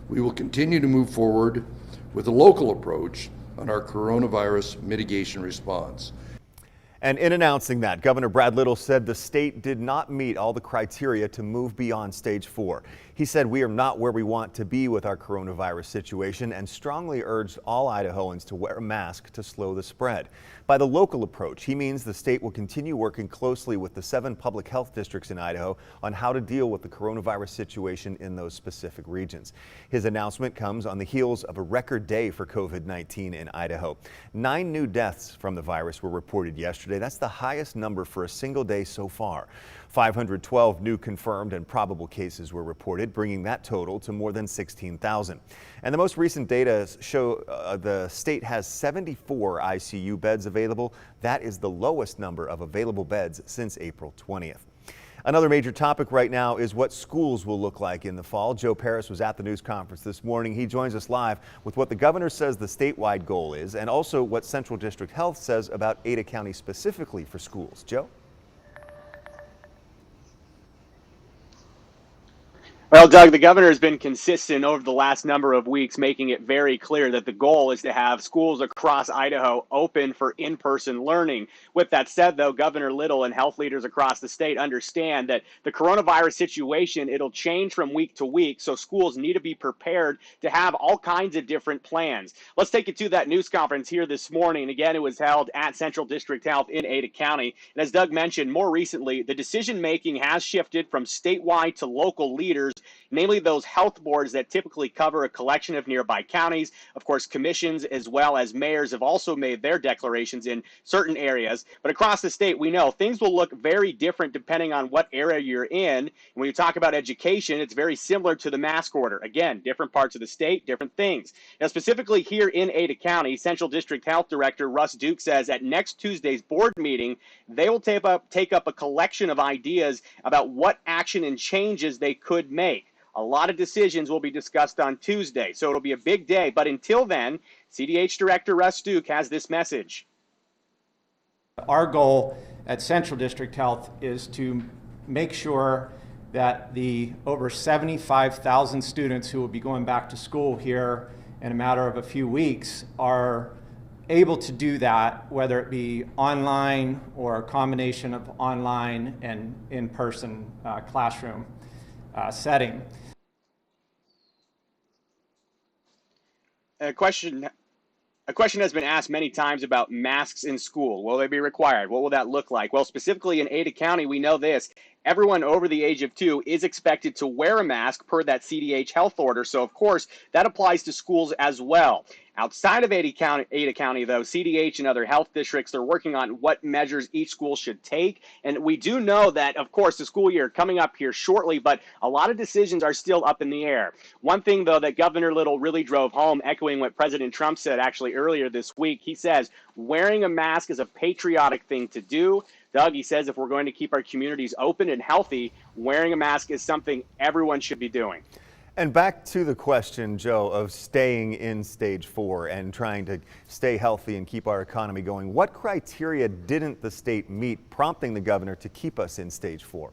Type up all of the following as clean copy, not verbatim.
We will continue to move forward with a local approach on our coronavirus mitigation response. And in announcing that, Governor Brad Little said the state did not meet all the criteria to move beyond stage 4. He said we are not where we want to be with our coronavirus situation and strongly urged all Idahoans to wear a mask to slow the spread. By the local approach, he means the state will continue working closely with the 7 public health districts in Idaho on how to deal with the coronavirus situation in those specific regions. His announcement comes on the heels of a record day for COVID-19 in Idaho. 9 new deaths from the virus were reported yesterday. That's the highest number for a single day so far. 512 new confirmed and probable cases were reported, bringing that total to more than 16,000. And the most recent data show the state has 74 ICU beds available. That is the lowest number of available beds since April 20th. Another major topic right now is what schools will look like in the fall. Joe Paris was at the news conference this morning. He joins us live with what the governor says the statewide goal is and also what Central District Health says about Ada County specifically for schools. Joe? Well, Doug, the governor has been consistent over the last number of weeks, making it very clear that the goal is to have schools across Idaho open for in-person learning. With that said, though, Governor Little and health leaders across the state understand that the coronavirus situation, it'll change from week to week, so schools need to be prepared to have all kinds of different plans. Let's take you to that news conference here this morning. Again, it was held at Central District Health in Ada County. And as Doug mentioned, more recently, the decision-making has shifted from statewide to local leaders, namely those health boards that typically cover a collection of nearby counties. Of course, commissions as well as mayors have also made their declarations in certain areas. But across the state, we know things will look very different depending on what area you're in. And when you talk about education, it's very similar to the mask order. Again, different parts of the state, different things. Now, specifically here in Ada County, Central District Health Director Russ Duke says at next Tuesday's board meeting, they will take up a collection of ideas about what action and changes they could make. A lot of decisions will be discussed on Tuesday, so it'll be a big day. But until then, CDH Director Russ Duke has this message. Our goal at Central District Health is to make sure that the over 75,000 students who will be going back to school here in a matter of a few weeks are able to do that, whether it be online or a combination of online and in-person classroom setting. A question has been asked many times about masks in school. Will they be required? What will that look like? Well, specifically in Ada County, we know this. Everyone over the age of 2 is expected to wear a mask per that CDH health order. So, of course, that applies to schools as well. Outside of Ada County, though, CDH and other health districts are working on what measures each school should take. And we do know that, of course, the school year coming up here shortly, but a lot of decisions are still up in the air. One thing, though, that Governor Little really drove home, echoing what President Trump said actually earlier this week, he says wearing a mask is a patriotic thing to do. Doug, he says if we're going to keep our communities open and healthy, wearing a mask is something everyone should be doing. And back to the question, Joe, of staying in stage 4 and trying to stay healthy and keep our economy going. What criteria didn't the state meet, prompting the governor to keep us in stage 4?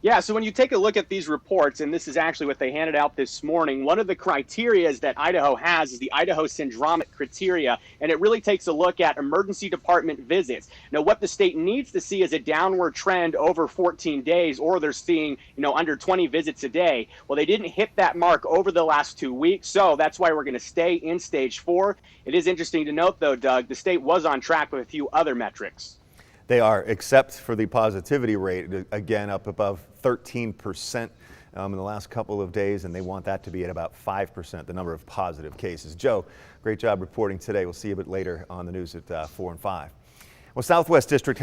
Yeah, so when you take a look at these reports, and this is actually what they handed out this morning, one of the criteria that Idaho has is the Idaho syndromic criteria, and it really takes a look at emergency department visits. Now, what the state needs to see is a downward trend over 14 days, or they're seeing, under 20 visits a day. Well, they didn't hit that mark over the last 2 weeks, so that's why we're going to stay in stage 4. It is interesting to note, though, Doug, the state was on track with a few other metrics. They are, except for the positivity rate, again, up above 13% in the last couple of days, and they want that to be at about 5%, the number of positive cases. Joe, great job reporting today. We'll see you a bit later on the news at 4 and 5. Well, Southwest District